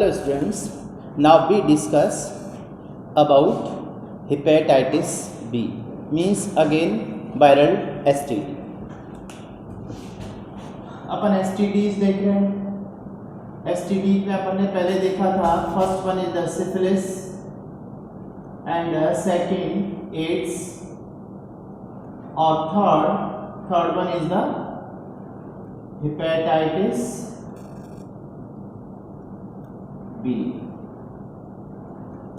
Hello students, now we discuss about hepatitis B, means again viral STD. Upon STDs देख रहे हैं। STD में अपन ने पहले देखा था, first one is the syphilis and second AIDS और third one is the hepatitis B.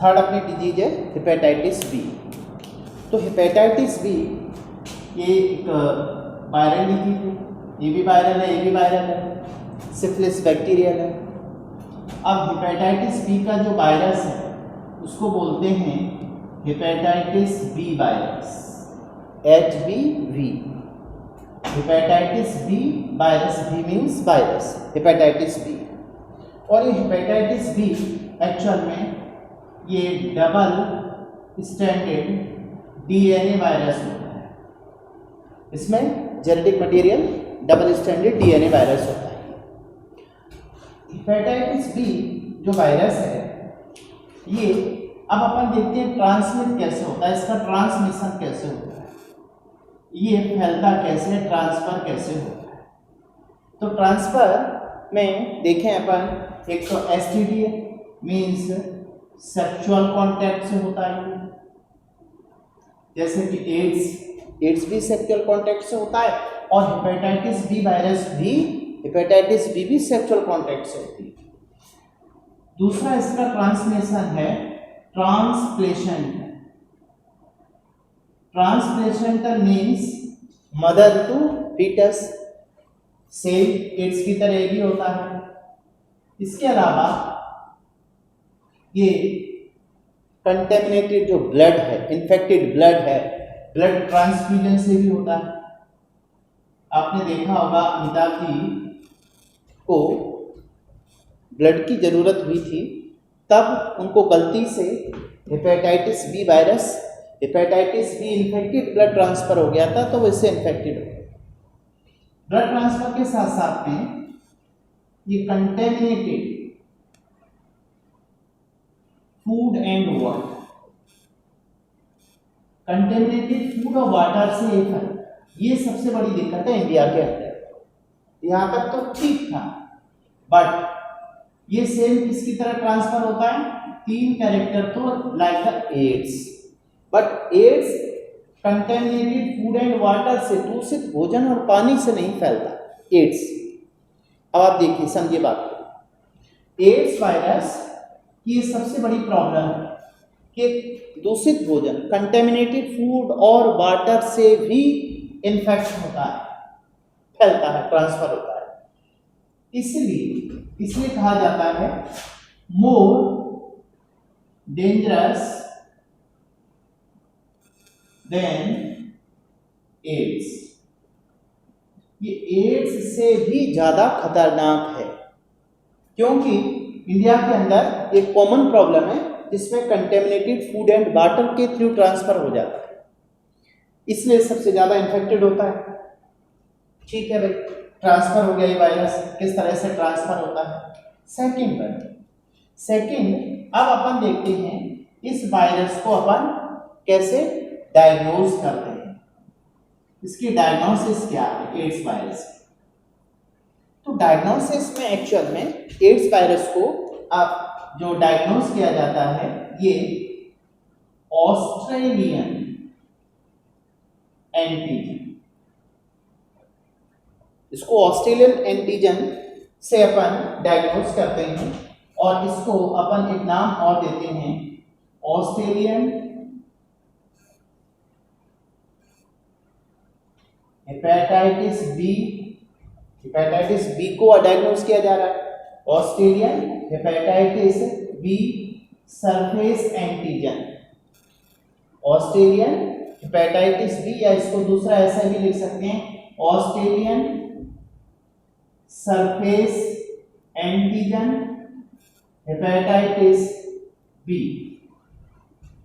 Third अपनी डिजीज है हेपेटाइटिस बी। तो हेपेटाइटिस बी ये एक वायरल डिजीज है, ये भी वायरल है, ये भी वायरल है, सिफिलिस बैक्टीरियल है। अब हेपेटाइटिस बी का जो वायरस है उसको बोलते हैं hepatitis B virus, HBV। Hepatitis B virus, B means virus, hepatitis B. और ये हेपेटाइटिस बी एक्चुअल में ये डबल स्टैंडर्ड DNA वायरस होता है। इसमें genetic material double standard DNA virus होता है। हेपेटाइटिस बी जो वायरस है ये अब अपन देखते हैं ट्रांसमिट कैसे होता है, इसका ट्रांसमिशन कैसे होता है, ये फैलता कैसे है, ट्रांसफर कैसे होता है। तो ट्रांसफर में देखें अपन, एक तो STD है, मीन्स सेक्सुअल कांटेक्ट से होता है, जैसे कि एड्स भी सेक्सुअल कांटेक्ट से होता है और हेपेटाइटिस बी वायरस भी, हेपेटाइटिस बी भी सेक्सुअल कांटेक्ट से होती है। दूसरा इसका ट्रांसमिशन है ट्रांसप्लेशन। Transplacental means mother to foetus, same AIDS की तरह भी होता है। इसके अलावा ये कंटेमिनेटेड जो ब्लड है, इन्फेक्टेड ब्लड है, ब्लड ट्रांसफ्यूजन से भी होता है। आपने देखा होगा अमिताभ जी को ब्लड की जरूरत हुई थी, तब उनको गलती से hepatitis B virus, hepatitis B infected blood transfer हो गया था, तो वो इससे इन्फेक्टेड हो गया। ब्लड ट्रांसफर के साथ साथ में ये contaminated food and water, contaminated food और वाटर से ये सबसे बड़ी दिक्कत है इंडिया के अंदर। यहां तक तो ठीक था, बट ये सेम किसकी तरह ट्रांसफर होता है, तीन कैरेक्टर तो like the AIDS, but AIDS contaminated food and water से, दूषित भोजन और पानी से नहीं फैलता एड्स। अब आप देखिए, समझिए बात को। एड्स वायरस की सबसे बड़ी प्रॉब्लम है कि दूषित भोजन, कंटेमिनेटेड फूड और वाटर से भी इन्फेक्ट होता है, फैलता है, ट्रांसफर होता है। इसलिए कहा जाता है मोर डेंजरस देन एड्स। ये एड्स से भी ज्यादा खतरनाक है, क्योंकि इंडिया के अंदर एक कॉमन प्रॉब्लम है जिसमें कंटेमिनेटेड फूड एंड वाटर के थ्रू ट्रांसफर हो जाता है, इसलिए सबसे ज्यादा इन्फेक्टेड होता है। ठीक है भाई, ट्रांसफर हो गया ये वायरस, किस तरह से ट्रांसफर होता है। सेकंड अब अपन देखते हैं इस वायरस को अपन कैसे डायग्नोज करते हैं, इसकी डायग्नोसिस क्या है एड्स वायरस की। तो डायग्नोसिस में एक्चुअल में एड्स वायरस को आप जो डायग्नोज किया जाता है, ये ऑस्ट्रेलियन एंटीजन, इसको ऑस्ट्रेलियन एंटीजन से अपन डायग्नोज करते हैं और इसको अपन एक नाम और देते हैं Australian hepatitis B. Hepatitis B को डायग्नोज किया जा रहा है, Australian hepatitis B surface antigen, Australian hepatitis B, या इसको दूसरा ऐसा भी लिख सकते हैं Australian surface antigen hepatitis B,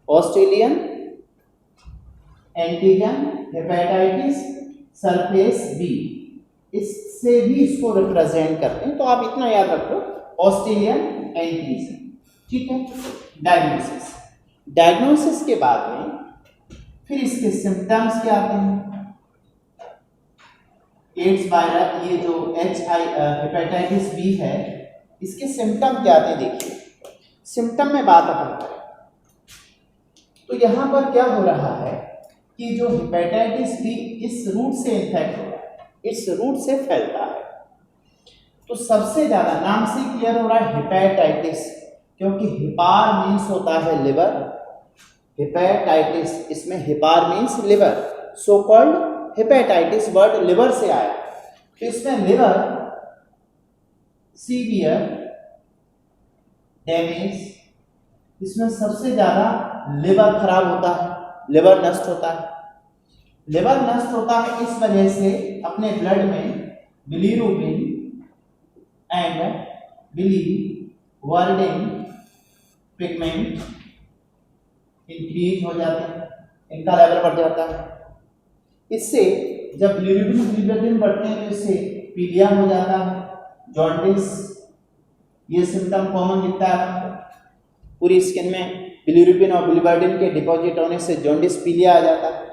Australian antigen hepatitis surface B, इससे भी इसको रिप्रेजेंट करते हैं। तो आप इतना याद रखो, ऑस्ट्रेलियन एंटीजन। ठीक है, डायग्नोसिस। डायग्नोसिस के बाद में फिर इसके सिम्टम्स क्या आते हैं। एड्स वायरस, ये जो हेपेटाइटिस बी है, इसके सिम्टम क्या आते हैं देखिए। सिम्टम में बात अपन करें तो यहाँ पर क्या हो रहा है कि जो हेपेटाइटिस बी इस रूट से इन्फेक्ट हो रहा है, इस रूट से फैलता है। तो सबसे ज्यादा नाम से क्लियर हो रहा है हेपेटाइटिस, क्योंकि हिपार मीन्स होता है लिवर। हेपेटाइटिस, इसमें hepar means liver, so called hepatitis word liver से आया। तो इसमें लिवर सीवियर डैमेज, इसमें सबसे ज्यादा लिवर खराब होता है, लिवर नष्ट होता है। लिवर नष्ट होता है इस वजह से अपने ब्लड में bilirubin and biliverdin pigment increase हो जाते हैं, इनका लेवल बढ़ जाता है। इससे जब बिलीरुबिन बढ़ते हैं तो इससे पीलिया हो जाता है, जॉन्डिस, ये सिम्टम कॉमन दिखता है। पूरी स्किन में बिलीरुबिन और बिलीवर्डिन के डिपॉजिट होने से जॉन्डिस, पीलिया आ जाता है।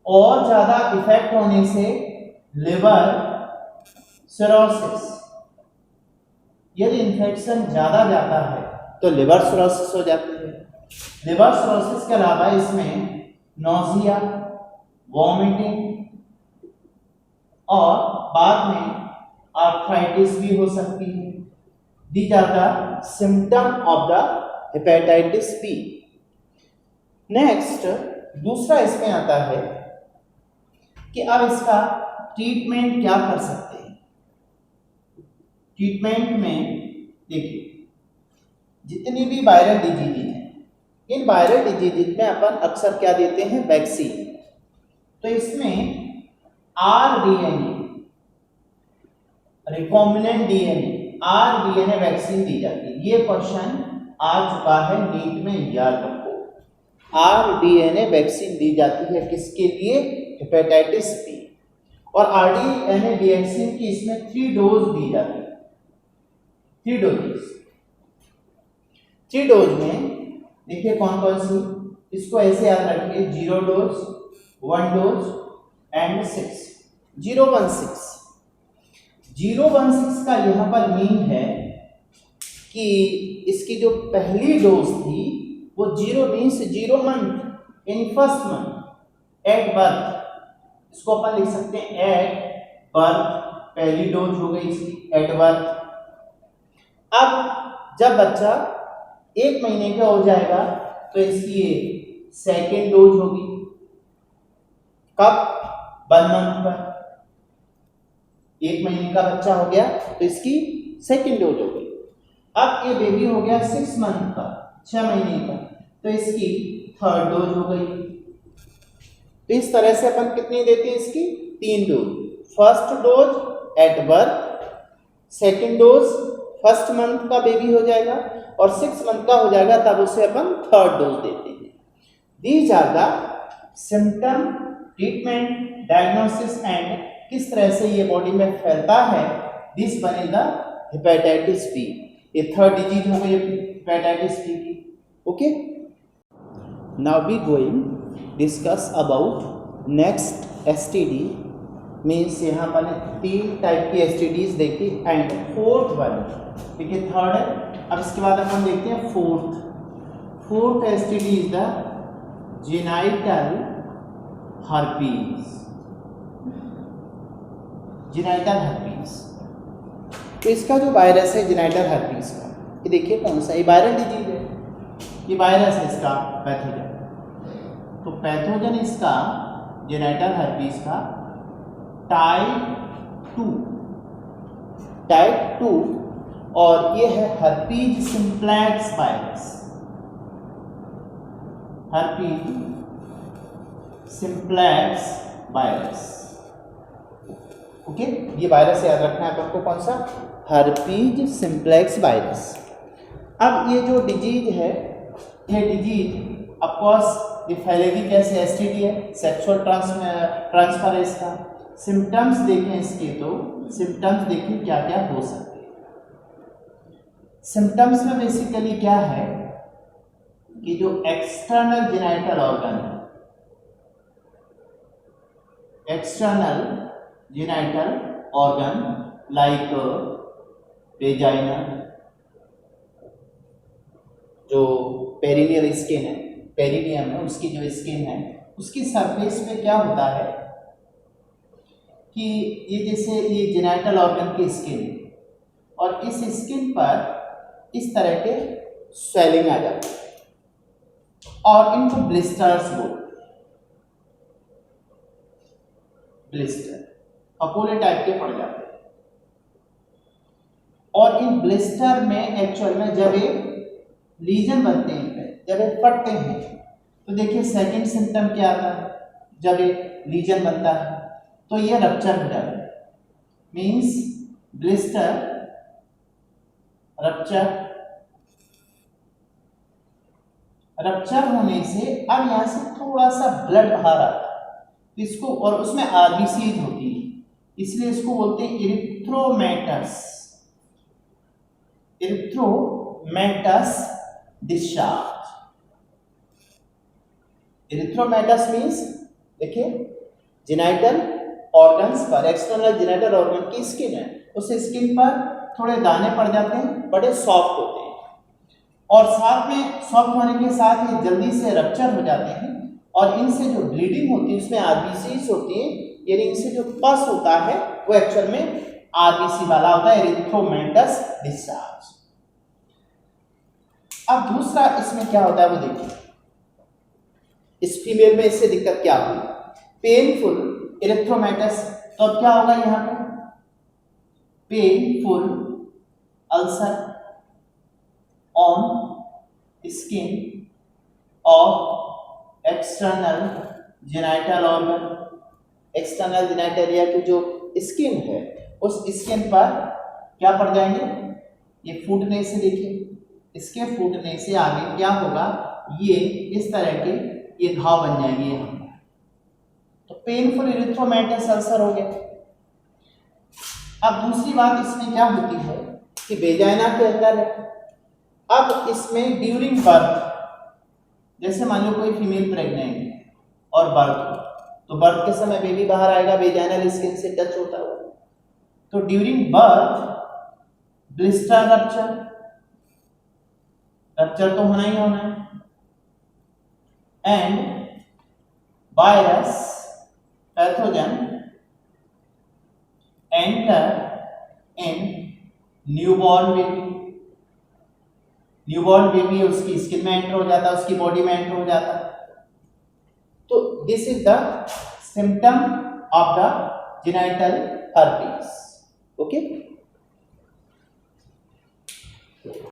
और ज्यादा इफेक्ट होने से लिवर सिरोसिस, यदि इन्फेक्शन ज्यादा जाता है तो लिवर सिरोसिस हो जाती है। लिवर सिरोसिस के अलावा इसमें नोजिया, वॉमिटिंग और बाद में आर्थराइटिस भी हो सकती है। These are the symptom of the hepatitis B. Next दूसरा इसमें आता है कि अब इसका ट्रीटमेंट क्या कर सकते हैं। ट्रीटमेंट में देखिए, जितनी भी वायरल डिजीज हैं, इन वायरल डिजीज में अपन अक्सर क्या देते हैं, वैक्सीन। तो इसमें RDNA, recombinant DNA, RDNA vaccine दी जाती है। ये क्वेश्चन आ चुका है नीट में, याद रखो। आरडीएनए वैक्सीन दी जाती है किसके लिए, हेपेटाइटिस बी। और आरडीएनए वैक्सीन की इसमें 3 डोज दी जाती है, 3 डोजेस। 3 डोज में देखिए कौन कौन सी, इसको ऐसे याद रखिए, 0 डोज, 1 डोज एंड 6, 016। 016 का यहाँ पर मीन है कि इसकी जो पहली डोज थी वो 0 means 0 month, in first month at birth. इसको अपन लिख सकते हैं एट बर्थ, पहली डोज हो गई इसकी एट बर्थ। अब जब बच्चा 1 महीने का हो जाएगा तो इसकी ये सेकेंड डोज होगी। कब, 1 मंथ पर। 1 महीने का बच्चा हो गया तो इसकी सेकेंड डोज हो गई। अब ये बेबी हो गया 6 मंथ का, 6 महीने का, तो इसकी थर्ड डोज हो गई। तो इस तरह से अपन कितनी देते हैं इसकी, 3 dose. First dose at birth, second dose first month का बेबी हो जाएगा, और 6 मंथ का हो जाएगा तब उसे अपन थर्ड डोज देते हैं। These are the symptom, treatment, diagnosis and किस तरह से ये बॉडी में फैलता है। This one is the hepatitis B. ये थर्ड डिजीज हो गई हेपेटाइटिस बी की। Okay, now we going discuss about next STD. Means यहाँ पर 3 टाइप की एसटीडीज देखी एंड फोर्थ वन, देखिए थर्ड है। अब इसके बाद अपन देखते हैं fourth STD is the genital herpes. Genital herpes, तो इसका जो वायरस है जेनाइटल हर्पीज का, ये देखिए कौन सा, ये वायरल डिजीज है, ये वायरस है इसका पैथोजन। तो पैथोजन इसका जेनाइटल हर्पीज का टाइप 2, और ये है herpes simplex virus. Herpes simplex virus. Okay, ये वायरस याद रखना है आपको, कौन सा, हर्पीज सिम्प्लेक्स वायरस। अब ये जो डिजीज है, ये डिजीज ऑफकोर्स ये फैलेगी कैसे, एसटीडी है, सेक्सुअल ट्रांसफर इसका। सिम्टम्स देखें इसके, तो सिम्टम्स देखें क्या क्या हो सकते हैं। सिम्टम्स में बेसिकली क्या है कि जो एक्सटर्नल जेनाइटल ऑर्गन है, external genital organ like vagina, जो पेरिनियल स्किन है, पेरिनियम है, उसकी जो स्किन है, उसकी सरफेस पे क्या होता है कि ये जैसे ये जेनाइटल ऑर्गन की स्किन है और इस स्किन पर इस तरह के स्वेलिंग आ जाती है और इनको ब्लिस्टर्स बोलते हैं, ब्लिस्टर फफोले टाइप के पड़ जाते हैं। और इन ब्लिस्टर में एक्चुअल में जब ये लीजन बनते हैं, जब ये फटते हैं, तो देखिए सेकंड सिम्टम क्या आता है, जब एक लीजन बनता है तो ये रप्चर हो जाता है, मींस ब्लिस्टर रप्चर होने से अब यहां से थोड़ा सा ब्लड बाहर आता है इसको, और उसमें आरबीसीज होती है, इसलिए इसको बोलते हैं इरिथ्रोमेटस डिस्चार्ज। इरिथ्रोमेटस मींस देखिए जेनाइटल ऑर्गन्स पर, एक्सटर्नल जेनाइटल ऑर्गन की स्किन है, उस स्किन पर थोड़े दाने पड़ जाते हैं, बड़े सॉफ्ट होते हैं और साथ में सॉफ्ट होने के साथ ये जल्दी से रप्चर हो जाते हैं और इनसे जो ब्लीडिंग होती है उसमें आरबीसीज होती है, यानी इनसे जो पस होता है वो एक्चुअल में आरबीसी वाला होता है, एरिथ्रोमेटस डिस्चार्ज। अब दूसरा इसमें क्या होता है वो देखिए, इस फीमेल में इससे दिक्कत क्या हुई, पेनफुल एरिथ्रोमेटस, तो अब क्या होगा यहाँ पे, painful ulcer on skin of external genital organ, external genital area की जो स्किन है उस स्किन पर क्या पड़ जाएंगे, ये फूटने से, देखिए इसके फूटने से आगे क्या होगा, ये इस तरह के ये घाव बन जाएंगे यहाँ पर, तो पेनफुल इरिथ्रोमेटस अल्सर हो गया। अब दूसरी बात इसमें क्या होती है कि वेजाइना के अंदर है, अब इसमें ड्यूरिंग बर्थ, जैसे मान लो कोई फीमेल प्रेग्नेंट है और बर्थ हो, तो बर्थ के समय बेबी बाहर आएगा वेजाइनल स्किन से टच होता हुआ, तो ड्यूरिंग बर्थ ब्लिस्टर रप्चर तो होना ही होना है, and virus pathogen enter in newborn baby उसकी स्किन में एंटर हो जाता है, उसकी बॉडी में एंटर हो जाता है। तो this is the symptom of the genital herpes. Okay.